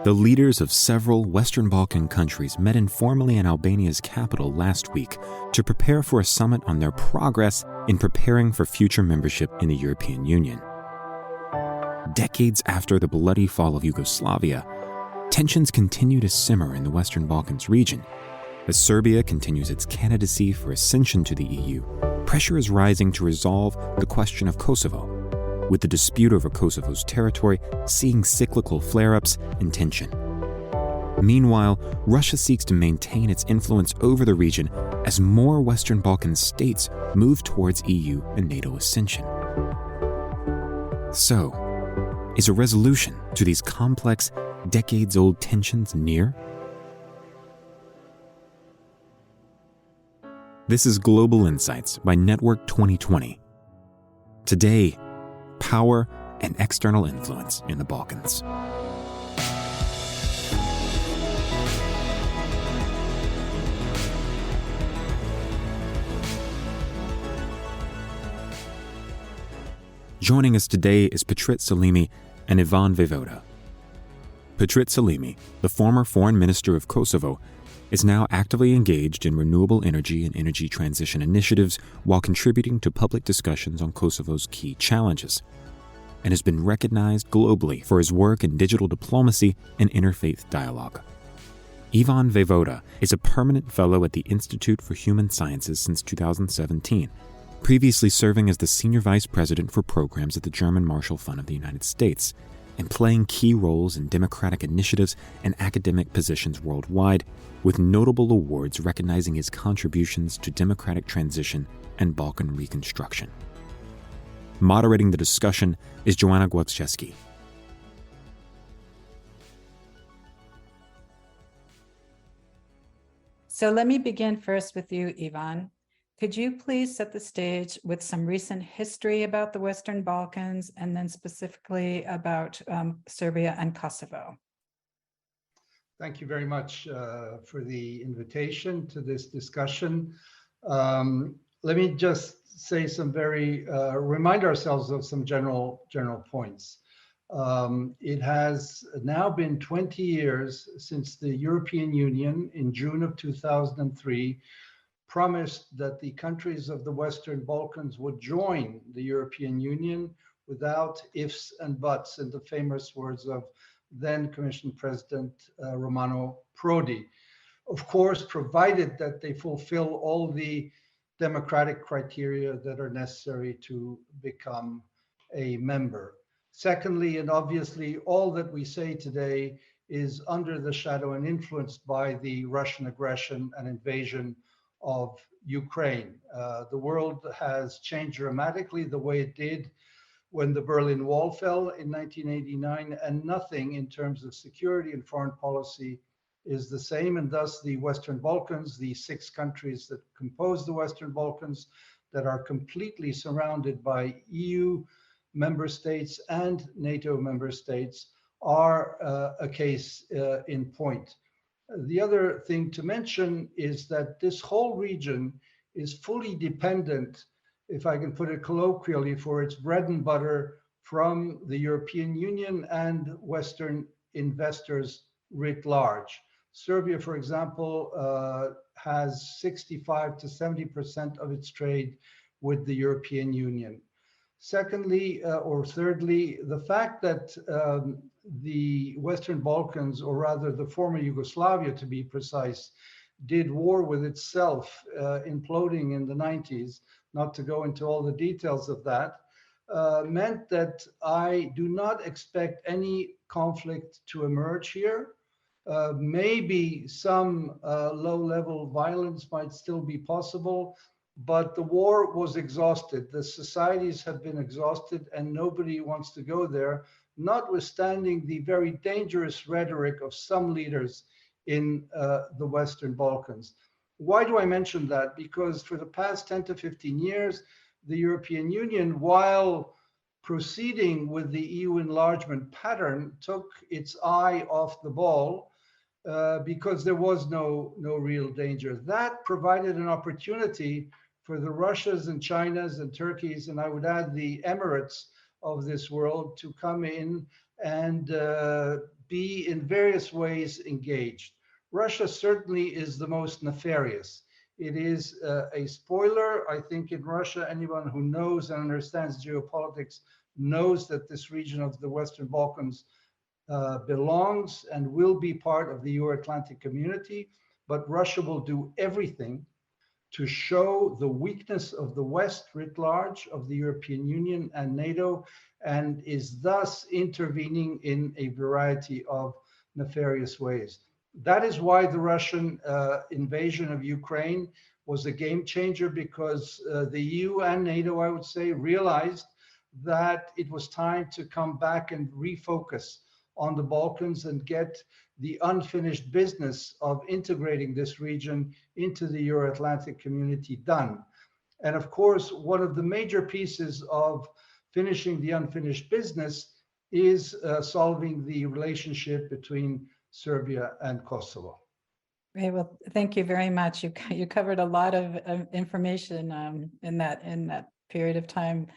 The leaders of several Western Balkan countries met informally in Albania's capital last week to prepare for a summit on their progress in preparing for future membership in the European Union. Decades after the bloody fall of Yugoslavia, tensions continue to simmer in the Western Balkans region. As Serbia continues its candidacy for ascension to the EU, pressure is rising to resolve the question of Kosovo, with the dispute over Kosovo's territory seeing cyclical flare-ups and tension. Meanwhile, Russia seeks to maintain its influence over the region as more Western Balkan states move towards EU and NATO ascension. So, is a resolution to these complex, decades-old tensions near? This is Global Insights by Network 2020. Today, power and external influence in the Balkans. Joining us today is Petrit Selimi and Ivan Vejvoda. Petrit Selimi, the former foreign minister of Kosovo, is now actively engaged in renewable energy and energy transition initiatives while contributing to public discussions on Kosovo's key challenges, and has been recognized globally for his work in digital diplomacy and interfaith dialogue. Ivan Vejvoda is a permanent fellow at the Institute for Human Sciences since 2017, previously serving as the senior vice president for programs at the German Marshall Fund of the United States, and playing key roles in democratic initiatives and academic positions worldwide, with notable awards recognizing his contributions to democratic transition and Balkan reconstruction. Moderating the discussion is Joanna Gładczewski. So let me begin first with you, Ivan. Could you please set the stage with some recent history about the Western Balkans and then specifically about Serbia and Kosovo? Thank you very much for the invitation to this discussion. Let me just say remind ourselves of some general points. It has now been 20 years since the European Union in June of 2003 promised that the countries of the Western Balkans would join the European Union without ifs and buts, in the famous words of then Commission President Romano Prodi. Of course, provided that they fulfill all the democratic criteria that are necessary to become a member. Secondly, and obviously, all that we say today is under the shadow and influenced by the Russian aggression and invasion of Ukraine. The world has changed dramatically the way it did when the Berlin Wall fell in 1989, and nothing in terms of security and foreign policy is the same. And thus the Western Balkans, the 6 countries that compose the Western Balkans that are completely surrounded by EU member states and NATO member states, are a case in point. The other thing to mention is that this whole region is fully dependent, if I can put it colloquially, for its bread and butter from the European Union and Western investors writ large. Serbia, for example, has 65 to 70% of its trade with the European Union. Secondly, or thirdly, the fact that the Western Balkans, or rather the former Yugoslavia to be precise, did war with itself, imploding in the 90s, not to go into all the details of that, meant that I do not expect any conflict to emerge here. Maybe some low-level violence might still be possible, but the war was exhausted. The societies have been exhausted and nobody wants to go there, notwithstanding the very dangerous rhetoric of some leaders in the Western Balkans. Why do I mention that? Because for the past 10 to 15 years, the European Union, while proceeding with the EU enlargement pattern, took its eye off the ball because there was no real danger. That provided an opportunity for the Russias and Chinas and Turkeys, and I would add the Emirates of this world, to come in and be in various ways engaged. Russia certainly is the most nefarious. It is a spoiler. I think in Russia, anyone who knows and understands geopolitics knows that this region of the Western Balkans belongs and will be part of the Euro-Atlantic community, but Russia will do everything to show the weakness of the West writ large, of the European Union and NATO, and is thus intervening in a variety of nefarious ways. That is why the Russian invasion of Ukraine was a game changer, because the EU and NATO, I would say, realized that it was time to come back and refocus on the Balkans and get the unfinished business of integrating this region into the Euro-Atlantic community done. And of course, one of the major pieces of finishing the unfinished business is solving the relationship between Serbia and Kosovo. Great. Well, thank you very much. You covered a lot of information in that period of time.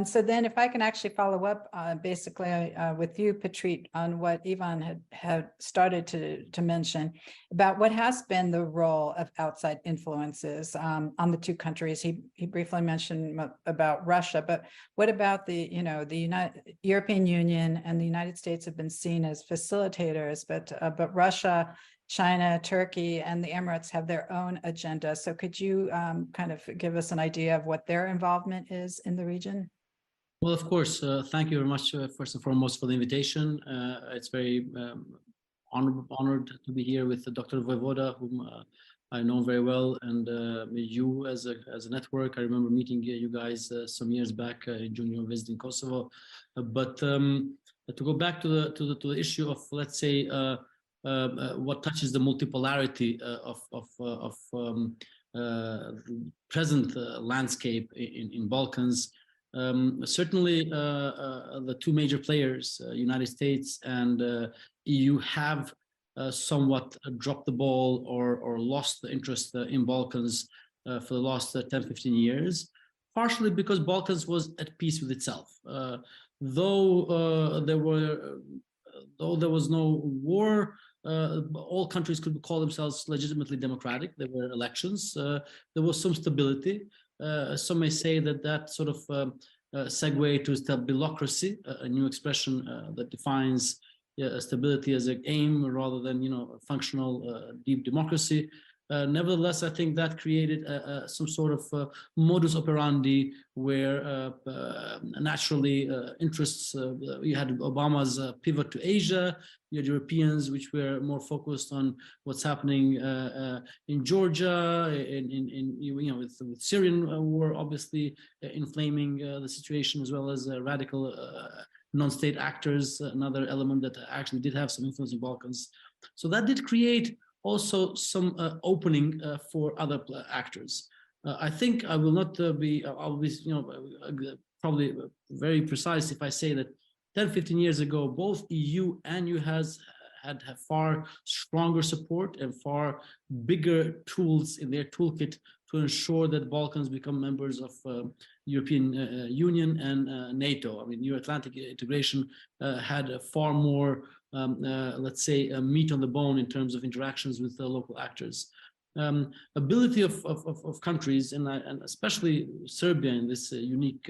So then if I can actually follow up basically with you, Petrit, on what Ivan had started to mention about what has been the role of outside influences on the two countries. He briefly mentioned about Russia, but what about the European Union and the United States have been seen as facilitators, but Russia, China, Turkey, and the Emirates have their own agenda. So could you kind of give us an idea of what their involvement is in the region? Well, of course. Thank you very much, first and foremost, for the invitation. It's very honored to be here with Dr. Vejvoda, whom I know very well, and you as a network. I remember meeting you guys some years back during your visit in Kosovo. But to go back to the issue of, let's say, what touches the multipolarity of present landscape in Balkans. Certainly, the two major players, United States and EU, have somewhat dropped the ball or lost the interest in Balkans for the last 10, 15 years, partially because Balkans was at peace with itself. Though there was no war, all countries could call themselves legitimately democratic. There were elections. There was some stability. Some may say that sort of segue to stabilocracy, a new expression that defines stability as an aim rather than functional deep democracy. Nevertheless, I think that created some sort of modus operandi where naturally interests, you had Obama's pivot to Asia, you had Europeans which were more focused on what's happening in Georgia, with Syrian war obviously inflaming the situation, as well as radical non-state actors, another element that actually did have some influence in Balkans. So that did create also some opening for other actors. I think I will not be, I'll be, probably very precise if I say that 10, 15 years ago, both EU and US had far stronger support and far bigger tools in their toolkit to ensure that Balkans become members of European Union and NATO. I mean, Euro-Atlantic integration had a far more, let's say, meat on the bone in terms of interactions with the local actors. Ability of countries, and especially Serbia in this unique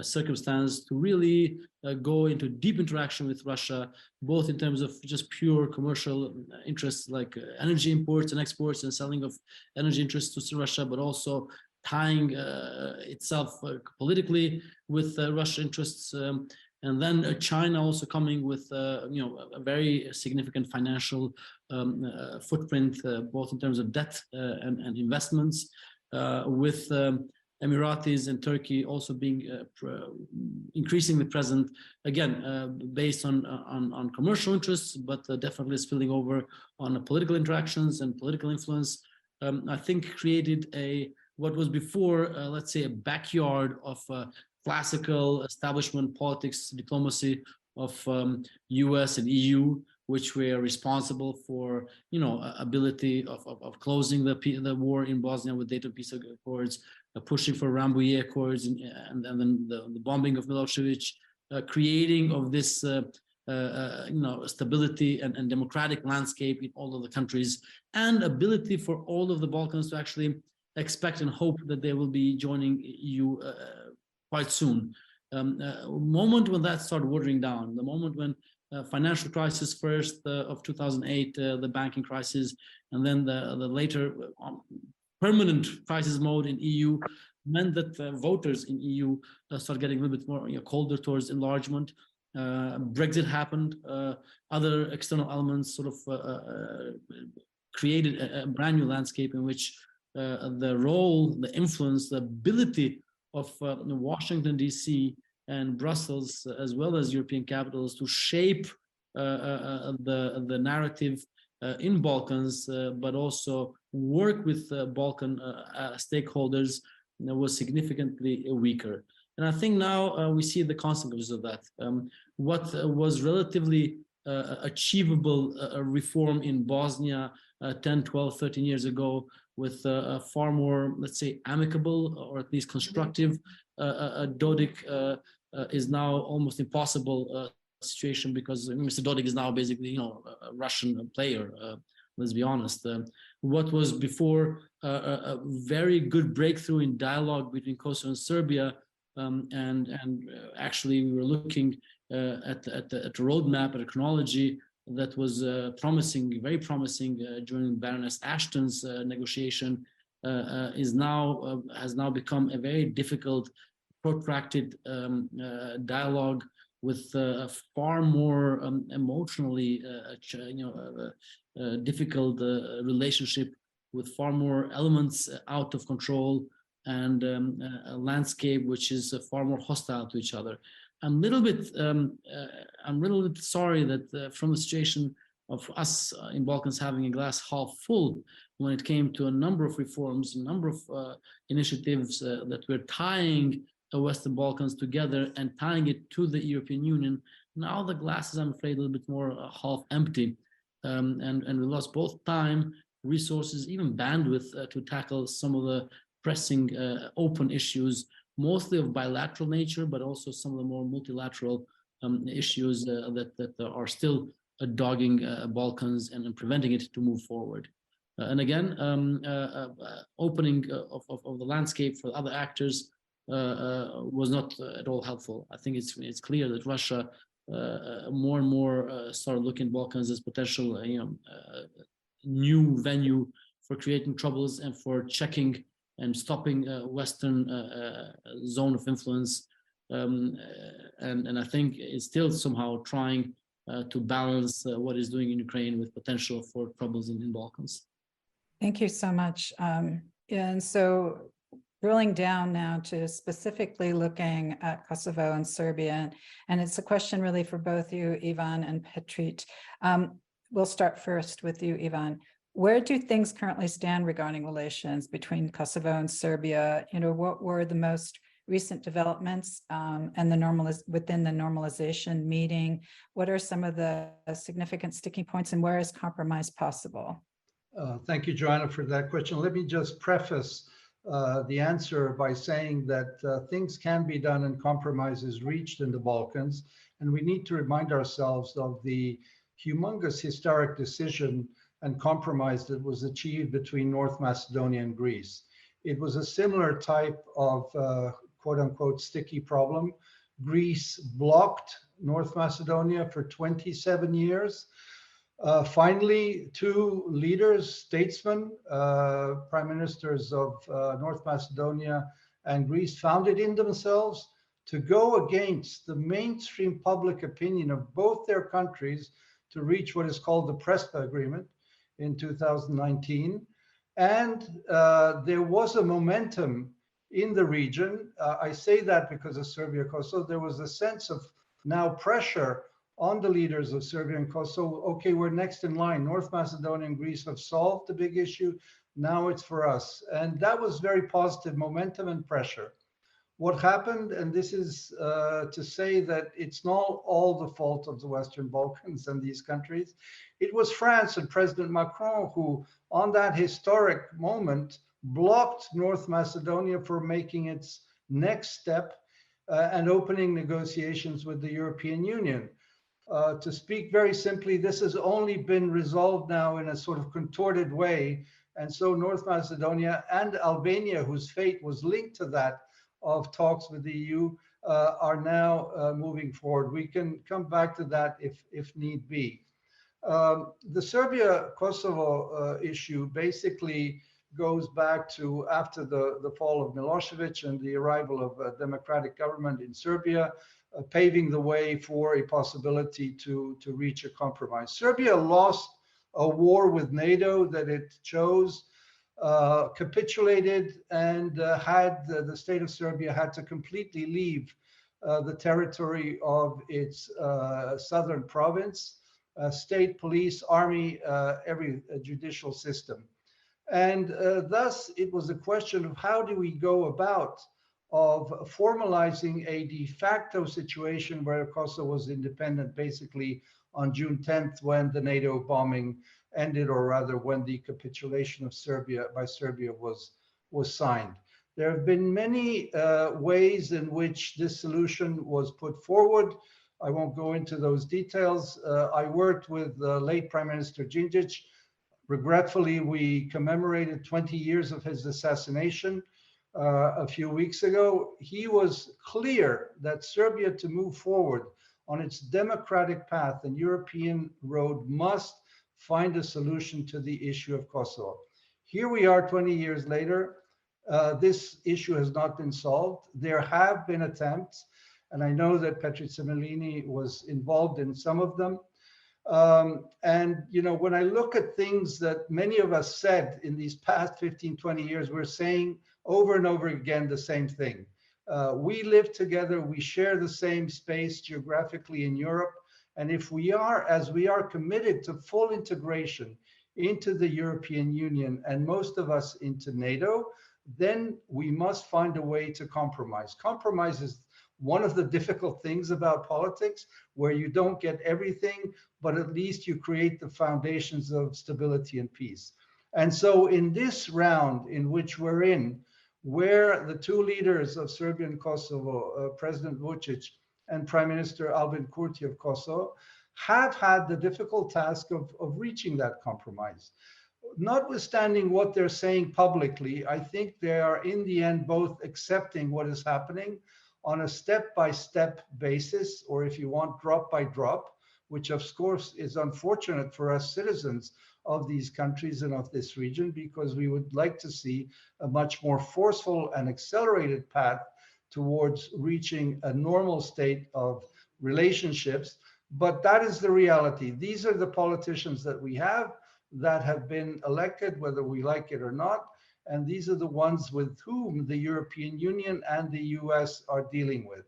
circumstance, to really go into deep interaction with Russia, both in terms of just pure commercial interests like energy imports and exports and selling of energy interests to Russia, but also tying itself politically with Russian interests. And then China also coming with a very significant financial footprint, both in terms of debt and investments, with Emiratis and Turkey also being increasingly present, again, based on commercial interests, but definitely spilling over on political interactions and political influence. I think created what was before, let's say, a backyard of classical establishment politics, diplomacy of US and EU, which were responsible for, ability of closing the war in Bosnia with Dayton Peace Accords, pushing for Rambouillet Accords, and then the bombing of Milosevic, creating of this stability and democratic landscape in all of the countries, and ability for all of the Balkans to actually expect and hope that they will be joining EU quite soon. Moment when that started watering down, the moment when financial crisis first of 2008, the banking crisis, and then the later permanent crisis mode in EU, meant that voters in EU started getting a little bit more colder towards enlargement. Brexit happened. Other external elements sort of created a brand new landscape in which the role, the influence, the ability of Washington, D.C. and Brussels, as well as European capitals, to shape the narrative in Balkans, but also work with Balkan stakeholders, was significantly weaker. And I think now we see the consequences of that. What was relatively achievable reform in Bosnia 10, 12, 13 years ago, with a far more, let's say, amicable or at least constructive Dodik, is now almost impossible situation, because Mr. Dodik is now basically, a Russian player. Let's be honest. What was before a very good breakthrough in dialogue between Kosovo and Serbia, and actually we were looking at a roadmap, at a chronology that was promising, very promising during Baroness Ashton's negotiation, has now become a very difficult, protracted dialogue with far more emotionally difficult relationship, with far more elements out of control, and a landscape which is far more hostile to each other. I'm a little bit sorry that from the situation of us in Balkans having a glass half full, when it came to a number of reforms, a number of initiatives that were tying the Western Balkans together and tying it to the European Union. Now the glass is, I'm afraid, a little bit more half empty, and we lost both time, resources, even bandwidth to tackle some of the pressing open issues, mostly of bilateral nature, but also some of the more multilateral issues that are still dogging Balkans and preventing it to move forward. And again, opening of the landscape for other actors was not at all helpful. I think it's clear that Russia more and more started looking at Balkans as potential new venue for creating troubles and for checking and stopping Western zone of influence, and I think it's still somehow trying to balance what it's doing in Ukraine with potential for troubles in Balkans. Thank you so much. And so drilling down now to specifically looking at Kosovo and Serbia, and it's a question really for both you, Ivan and Petrit. We'll start first with you, Ivan. Where do things currently stand regarding relations between Kosovo and Serbia? What were the most recent developments and within the normalization meeting? What are some of the significant sticking points, and where is compromise possible? Thank you, Joanna, for that question. Let me just preface the answer by saying that things can be done and compromises reached in the Balkans, and we need to remind ourselves of the humongous historic decision and compromise that was achieved between North Macedonia and Greece. It was a similar type of quote unquote sticky problem. Greece blocked North Macedonia for 27 years. Finally, two leaders, statesmen, prime ministers of North Macedonia and Greece, found it in themselves to go against the mainstream public opinion of both their countries to reach what is called the Prespa Agreement in 2019. And there was a momentum in the region. I say that because of Serbia, Kosovo. There was a sense of now pressure on the leaders of Serbia and Kosovo. Okay, we're next in line. North Macedonia and Greece have solved the big issue. Now it's for us. And that was very positive momentum and pressure. What happened, and this is to say that it's not all the fault of the Western Balkans and these countries. It was France and President Macron who, on that historic moment, blocked North Macedonia for making its next step and opening negotiations with the European Union. To speak very simply, this has only been resolved now in a sort of contorted way. And so North Macedonia and Albania, whose fate was linked to that of talks with the EU, are now moving forward. We can come back to that if need be. The Serbia-Kosovo issue basically goes back to after the fall of Milosevic and the arrival of a democratic government in Serbia, paving the way for a possibility to reach a compromise. Serbia lost a war with NATO that it chose, capitulated, and had the state of Serbia had to completely leave the territory of its southern province, state, police, army, every judicial system. And thus, it was a question of how do we go about of formalizing a de facto situation where Kosovo was independent basically on June 10th when the NATO bombing ended, or rather when the capitulation of Serbia by Serbia was signed. There have been many ways in which this solution was put forward. I won't go into those details. I worked with the late Prime Minister Đinđić. Regretfully, we commemorated 20 years of his assassination a few weeks ago. He was clear that Serbia, to move forward on its democratic path and European road, must find a solution to the issue of Kosovo. Here we are 20 years later. This issue has not been solved. There have been attempts, and I know that Petrit Selimi was involved in some of them. And, you know, when I look at things that many of us said in these past 15, 20 years, we're saying over and over again the same thing. We live together, we share the same space geographically in Europe. And if we are, as we are, committed to full integration into the European Union, and most of us into NATO, then we must find a way to compromise. Compromise is one of the difficult things about politics, where you don't get everything, but at least you create the foundations of stability and peace. And so in this round in which we're in, where the two leaders of Serbia and Kosovo, President Vučić and Prime Minister Albin Kurti of Kosovo, have had the difficult task of reaching that compromise. Notwithstanding what they're saying publicly, I think they are in the end both accepting what is happening on a step-by-step basis, or if you want, drop by drop, which of course is unfortunate for us citizens of these countries and of this region, because we would like to see a much more forceful and accelerated path towards reaching a normal state of relationships. But that is the reality. These are the politicians that we have that have been elected, whether we like it or not. And these are the ones with whom the European Union and the US are dealing with.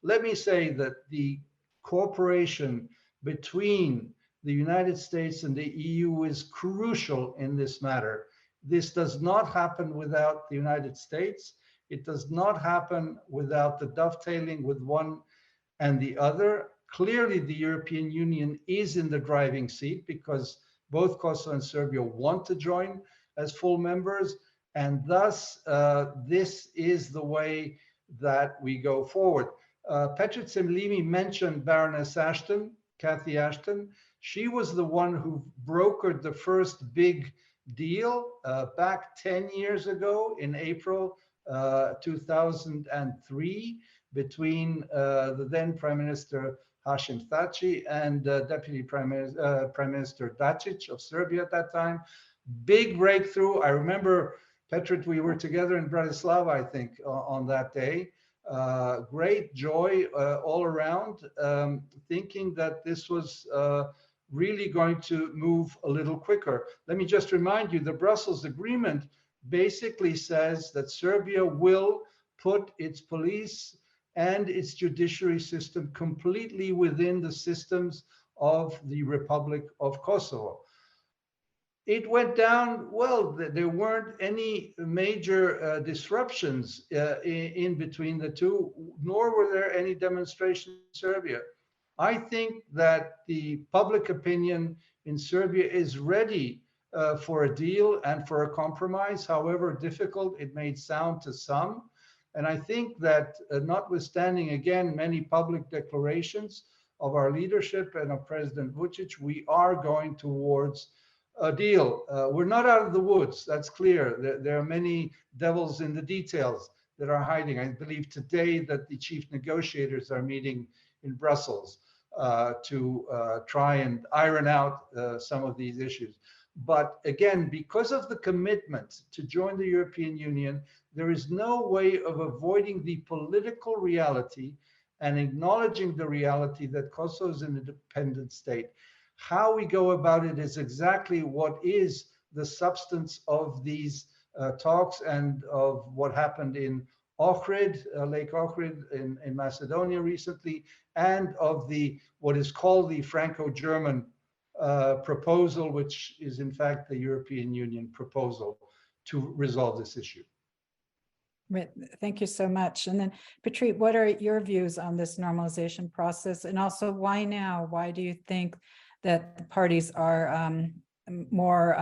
Let me say that the cooperation between the United States and the EU is crucial in this matter. This does not happen without the United States. It does not happen without the dovetailing with one and the other. Clearly, the European Union is in the driving seat because both Kosovo and Serbia want to join as full members. And thus, this is the way that we go forward. Petrit Selimi mentioned Baroness Ashton, Cathy Ashton. She was the one who brokered the first big deal back 10 years ago in April 2003 between the then Prime Minister Hashim Thaçi and Deputy Prime Minister Dačić of Serbia at that time. Big breakthrough. I remember, Petrit, we were together in Bratislava, I think, on that day. Great joy all around, thinking that this was really going to move a little quicker. Let me just remind you, the Brussels Agreement basically says that Serbia will put its police and its judiciary system completely within the systems of the Republic of Kosovo. It went down well. There weren't any major disruptions in between the two, nor were there any demonstrations in Serbia. I think that the public opinion in Serbia is ready for a deal and for a compromise, however difficult it may sound to some. And I think that notwithstanding, again, many public declarations, of our leadership and of President Vučić, we are going towards a deal. We're not out of the woods, that's clear. There are many devils in the details that are hiding. I believe today that the chief negotiators are meeting in Brussels to try and iron out some of these issues. But again, because of the commitment to join the European Union, there is no way of avoiding the political reality and acknowledging the reality that Kosovo is an independent state. How we go about it is exactly what is the substance of these talks and of what happened in Ohrid, Lake Ohrid in Macedonia recently, and of the what is called the Franco-German proposal, which is in fact the European Union proposal to resolve this issue. Right. Thank you so much. And then, Petrit, what are your views on this normalization process? And also, why now? Why do you think that the parties are more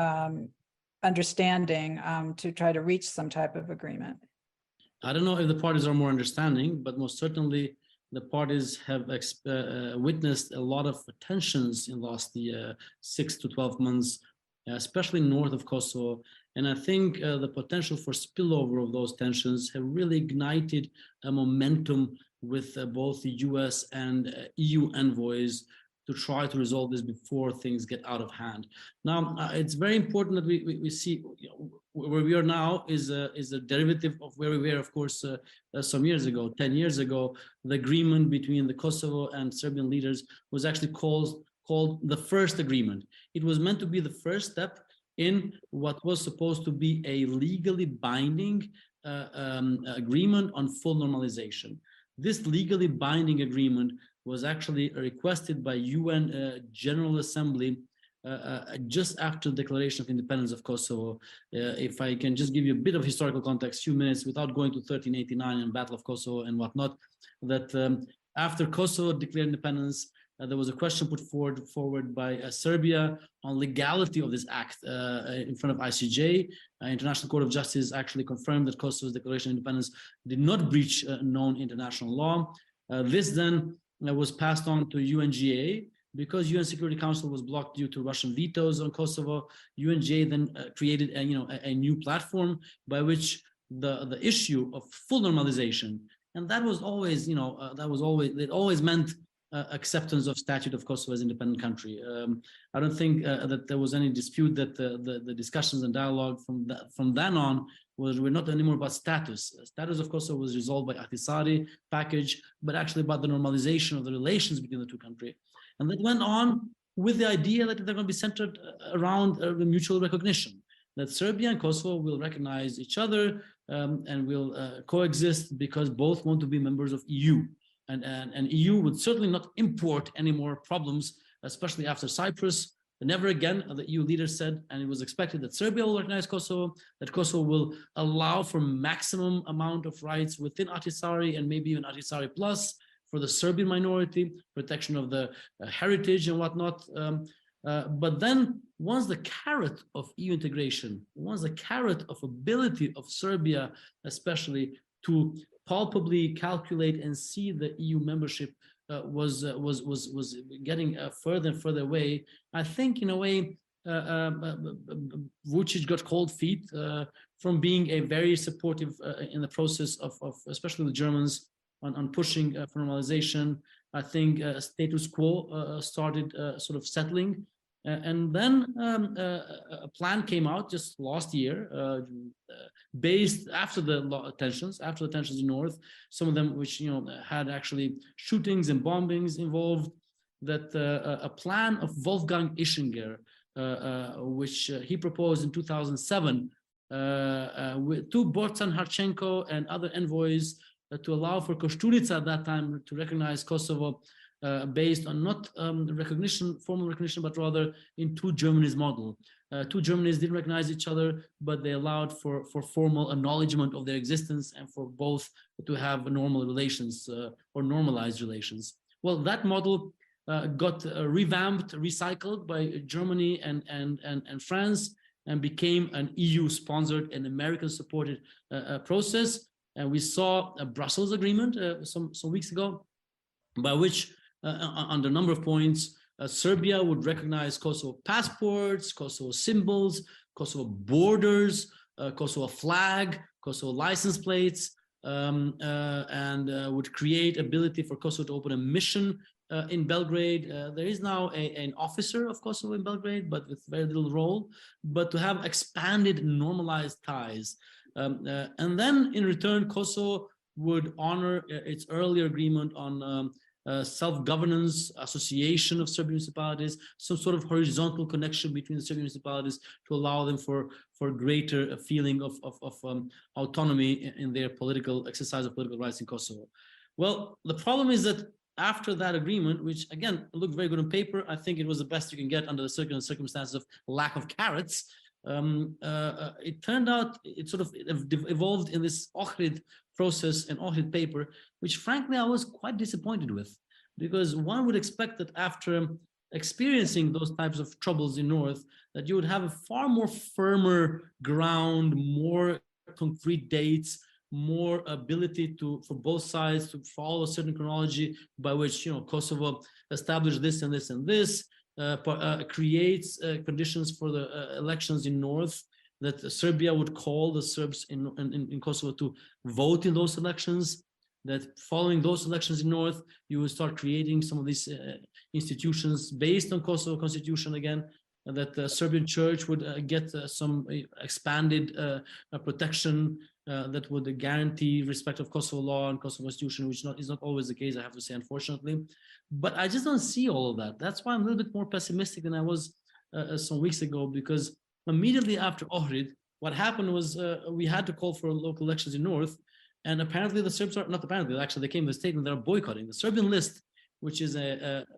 understanding to try to reach some type of agreement? I don't know if the parties are more understanding, but most certainly the parties have witnessed a lot of tensions in the last 6 to 12 months, especially north of Kosovo. And I think the potential for spillover of those tensions have really ignited a momentum with both the US and EU envoys to try to resolve this before things get out of hand. Now, it's very important that we see, you know, where we are now is a derivative of where we were, of course, some years ago, 10 years ago. The agreement between the Kosovo and Serbian leaders was actually called the first agreement. It was meant to be the first step in what was supposed to be a legally binding agreement on full normalization. This legally binding agreement was actually requested by UN General Assembly just after the declaration of independence of Kosovo. If I can just give you a bit of historical context, few minutes, without going to 1389 and Battle of Kosovo and whatnot, that after Kosovo declared independence, there was a question put forward by Serbia on legality of this act in front of ICJ. International Court of Justice actually confirmed that Kosovo's declaration of independence did not breach known international law. This then was passed on to UNGA. Because UN Security Council was blocked due to Russian vetoes on Kosovo, UNGA then created a new platform by which the issue of full normalization, and that was always, it always meant acceptance of statute of Kosovo as independent country. I don't think that there was any dispute that the discussions and dialogue from then on were not anymore about status. Status of Kosovo was resolved by Ahtisaari package, but actually about the normalization of the relations between the two countries. And that went on with the idea that they're going to be centered around the mutual recognition, that Serbia and Kosovo will recognize each other and will coexist because both want to be members of EU. And EU would certainly not import any more problems, especially after Cyprus. Never again, the EU leaders said, and it was expected that Serbia will recognize Kosovo, that Kosovo will allow for maximum amount of rights within Ahtisaari and maybe even Ahtisaari plus for the Serbian minority, protection of the heritage and whatnot. But then once the carrot of EU integration, once the carrot of ability of Serbia, especially to palpably calculate and see the EU membership was getting further and further away, I think in a way Vučić got cold feet from being a very supportive in the process of especially the Germans on pushing for normalization. I think status quo started sort of settling. And then a plan came out just last year, based after the tensions in North, some of them which had actually shootings and bombings involved, that a plan of Wolfgang Ischinger, which he proposed in 2007 to Borzan Harchenko and other envoys to allow for Koštunica at that time to recognize Kosovo based on not formal recognition, but rather in two Germanies model. Two Germanies didn't recognize each other, but they allowed for formal acknowledgement of their existence and for both to have normal relations or normalized relations. Well, that model got revamped, recycled by Germany and France, and became an EU-sponsored and American-supported process. And we saw a Brussels agreement some weeks ago, by which on the number of points. Serbia would recognize Kosovo passports, Kosovo symbols, Kosovo borders, Kosovo flag, Kosovo license plates, and would create ability for Kosovo to open a mission in Belgrade. There is now an officer of Kosovo in Belgrade, but with very little role, but to have expanded normalized ties. And then in return, Kosovo would honor its earlier agreement on self-governance, association of Serbian municipalities, some sort of horizontal connection between the Serbian municipalities to allow them for greater feeling of autonomy in their political exercise of political rights in Kosovo. Well, the problem is that after that agreement, which again looked very good on paper, I think it was the best you can get under the circumstances of lack of carrots. It turned out it sort of evolved in this Ohrid process and Ohrid paper, which frankly I was quite disappointed with, because one would expect that after experiencing those types of troubles in North, that you would have a far more firmer ground, more concrete dates, more ability for both sides to follow a certain chronology by which, Kosovo established this and this and this, creates conditions for the elections in North, that Serbia would call the Serbs in Kosovo to vote in those elections, that following those elections in North, you will start creating some of these institutions based on Kosovo constitution again, and that the Serbian church would get some expanded protection that would guarantee respect of Kosovo law and Kosovo constitution, which is not always the case, I have to say, unfortunately. But I just don't see all of that. That's why I'm a little bit more pessimistic than I was some weeks ago, because immediately after Ohrid, what happened was we had to call for local elections in North, and apparently the Serbs are, not apparently, actually they came with a statement, they're boycotting the Serbian list, which is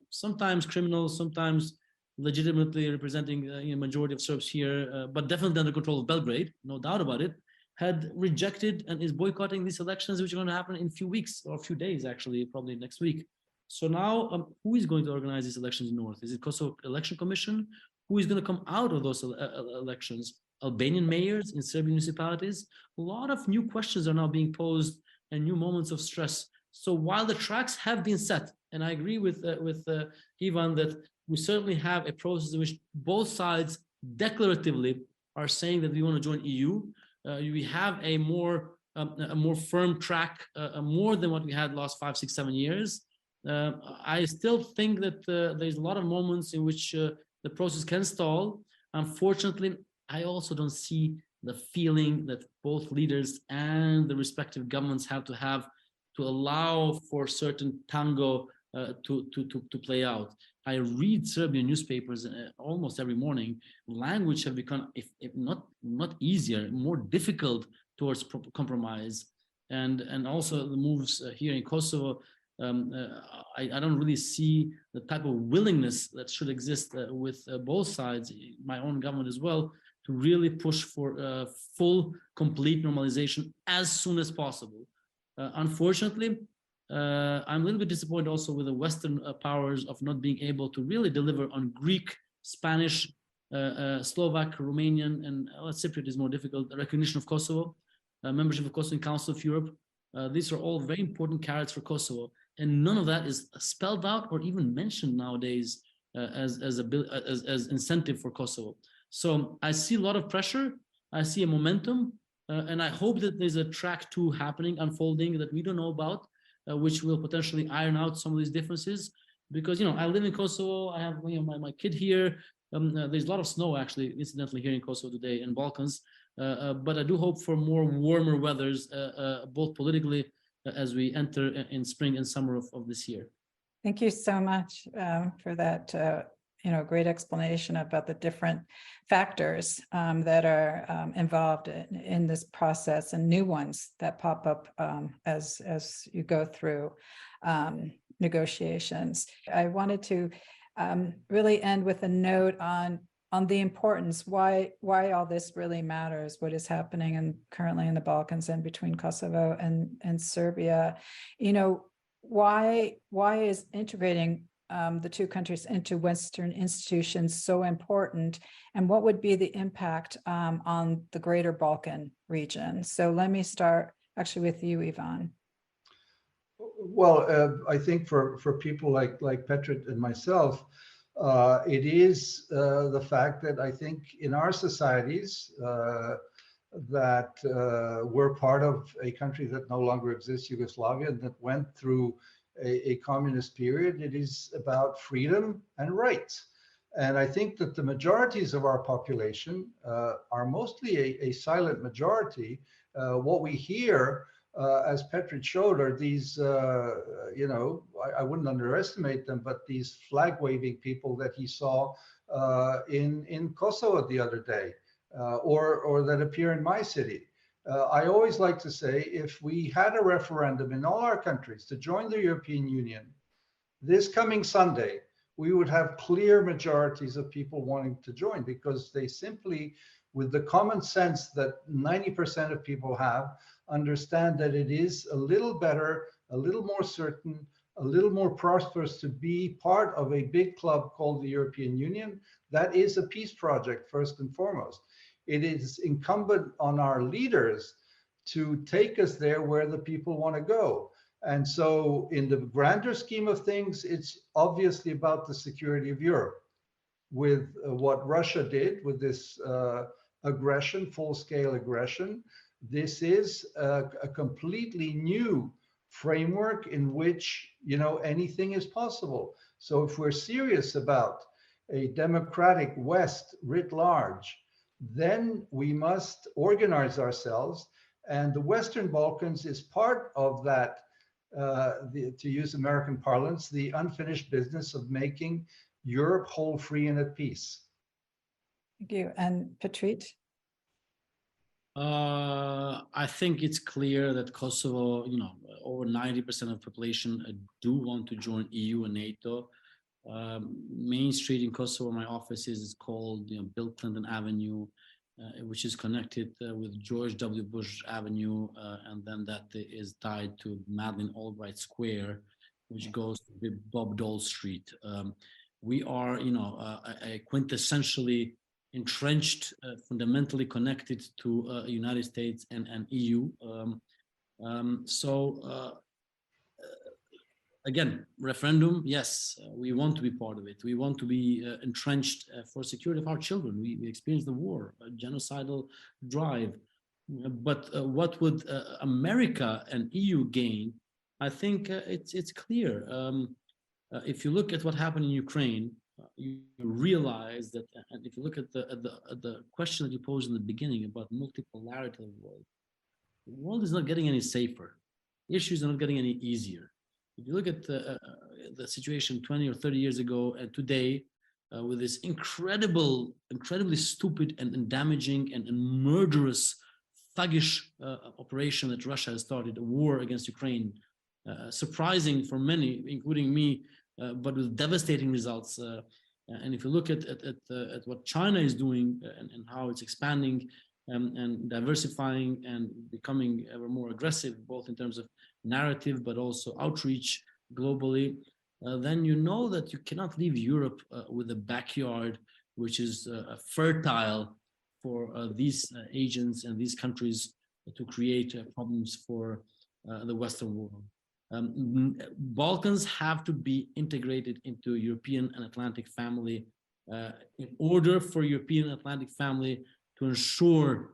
sometimes criminal, sometimes legitimately representing a majority of Serbs here, but definitely under control of Belgrade, no doubt about it, had rejected and is boycotting these elections, which are going to happen in a few weeks or a few days, actually, probably next week. So now, who is going to organize these elections in North? Is it Kosovo Election Commission? Who is going to come out of those elections? Albanian mayors in Serbian municipalities? A lot of new questions are now being posed and new moments of stress. So while the tracks have been set, and I agree with Ivan that we certainly have a process in which both sides declaratively are saying that we want to join EU. We have a more firm track, more than what we had last 5, 6, 7 years. I still think that there's a lot of moments in which the process can stall. Unfortunately, I also don't see the feeling that both leaders and the respective governments have to allow for certain tango to play out. I read Serbian newspapers almost every morning. Language have become, if not easier, more difficult towards compromise, and also the moves here in Kosovo. I don't really see the type of willingness that should exist with both sides, my own government as well, to really push for full, complete normalization as soon as possible. Unfortunately, I'm a little bit disappointed also with the Western powers of not being able to really deliver on Greek, Spanish, Slovak, Romanian, and Cypriot is more difficult, recognition of Kosovo, membership of Kosovo in Council of Europe. These are all very important carrots for Kosovo, and none of that is spelled out or even mentioned nowadays as incentive for Kosovo. So I see a lot of pressure, I see a momentum, and I hope that there's a track 2 happening, unfolding that we don't know about, which will potentially iron out some of these differences. Because, I live in Kosovo, I have my kid here. There's a lot of snow, actually, incidentally, here in Kosovo today in Balkans. But I do hope for more warmer weathers, both politically as we enter in spring and summer of this year. Thank you so much for that great explanation about the different factors that are involved in this process, and new ones that pop up as you go through negotiations. I wanted to really end with a note on the importance, why all this really matters, what is happening currently in the Balkans and between Kosovo and Serbia. Why is integrating the two countries into Western institutions so important, and what would be the impact on the greater Balkan region? So let me start actually with you, Ivan. Well, I think for people like Petrit and myself, it is the fact that I think in our societies that we're part of a country that no longer exists, Yugoslavia, and that went through a communist period. It is about freedom and rights. And I think that the majorities of our population are mostly a silent majority. What we hear, as Petrit showed, are these, I wouldn't underestimate them, but these flag waving people that he saw in Kosovo the other day, or that appear in my city. I always like to say, if we had a referendum in all our countries to join the European Union this coming Sunday, we would have clear majorities of people wanting to join, because they simply, with the common sense that 90% of people have, understand that it is a little better, a little more certain, a little more prosperous to be part of a big club called the European Union. That is a peace project, first and foremost. It is incumbent on our leaders to take us there where the people want to go. And so in the grander scheme of things, it's obviously about the security of Europe. With what Russia did with this aggression, full-scale aggression, this is a completely new framework in which, anything is possible. So if we're serious about a democratic West writ large, then we must organize ourselves. And the Western Balkans is part of that, to use American parlance, the unfinished business of making Europe whole, free, and at peace. Thank you. And Petrit? I think it's clear that Kosovo, over 90% of the population do want to join EU and NATO. Main street in Kosovo, my office is called Bill Clinton Avenue, which is connected with George W. Bush Avenue, and then that is tied to Madeleine Albright Square, which goes to Bob Dole Street. We are, a quintessentially entrenched, fundamentally connected to United States and EU. Again, referendum, yes, we want to be part of it. We want to be entrenched for security of our children. We experienced the war, a genocidal drive. But what would America and EU gain? I think it's clear. If you look at what happened in Ukraine, you realize that, and if you look at the question that you posed in the beginning about multipolarity of the world is not getting any safer. Issues are not getting any easier. If you look at the situation 20 or 30 years ago and today, with this incredibly stupid and damaging and murderous, thuggish operation that Russia has started, a war against Ukraine, surprising for many, including me, but with devastating results. And if you look at what China is doing and how it's expanding and diversifying and becoming ever more aggressive, both in terms of narrative, but also outreach globally, then you know that you cannot leave Europe with a backyard which is fertile for these agents and these countries to create problems for the Western world. Balkans have to be integrated into European and Atlantic family in order for European and Atlantic family to ensure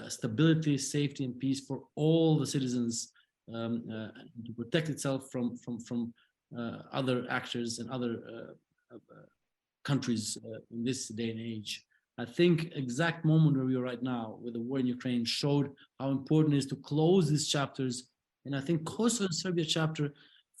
stability, safety, and peace for all the citizens, to protect itself from other actors and other countries in this day and age. I think exact moment where we are right now with the war in Ukraine showed how important it is to close these chapters. And I think Kosovo and Serbia chapter,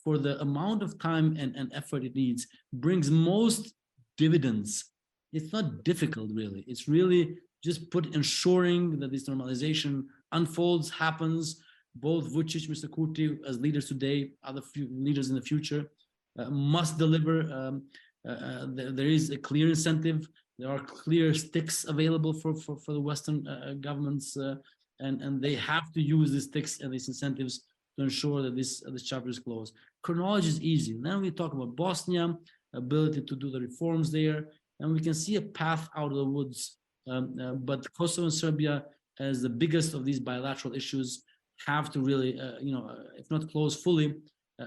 for the amount of time and effort it needs, brings most dividends. It's not difficult, really. It's really just ensuring that this normalization unfolds, happens. Both Vučić, Mr. Kurti, as leaders today, other leaders in the future, must deliver. There is a clear incentive. There are clear sticks available for the Western governments, and they have to use these sticks and these incentives to ensure that this chapter is closed. Chronology is easy. Then we talk about Bosnia, ability to do the reforms there, and we can see a path out of the woods. But Kosovo and Serbia, as the biggest of these bilateral issues, have to really, if not close fully,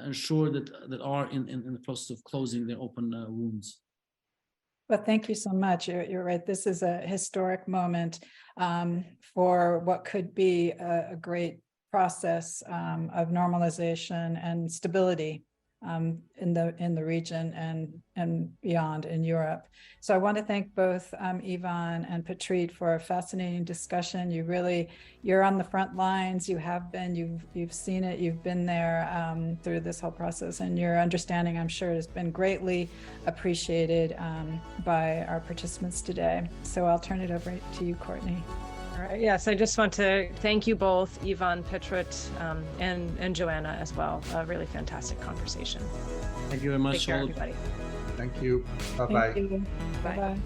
ensure that are in the process of closing their open wounds. Well, thank you so much. You're right. This is a historic moment for what could be a great process of normalization and stability in the region and beyond in Europe. So I want to thank both Ivan and Petrit for a fascinating discussion. You're on the front lines. You have been. You've seen it. You've been there through this whole process, and your understanding, I'm sure, has been greatly appreciated by our participants today. So I'll turn it over to you, Courtney. All right. Yes, I just want to thank you both, Ivan, Petrit, and Joanna as well. A really fantastic conversation. Thank you very much. Take care, everybody. Thank you. Bye-bye. Thank you. Bye-bye.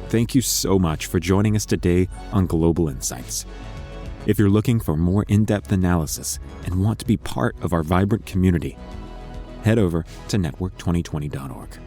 Thank you so much for joining us today on Global Insights. If you're looking for more in-depth analysis and want to be part of our vibrant community, head over to network2020.org.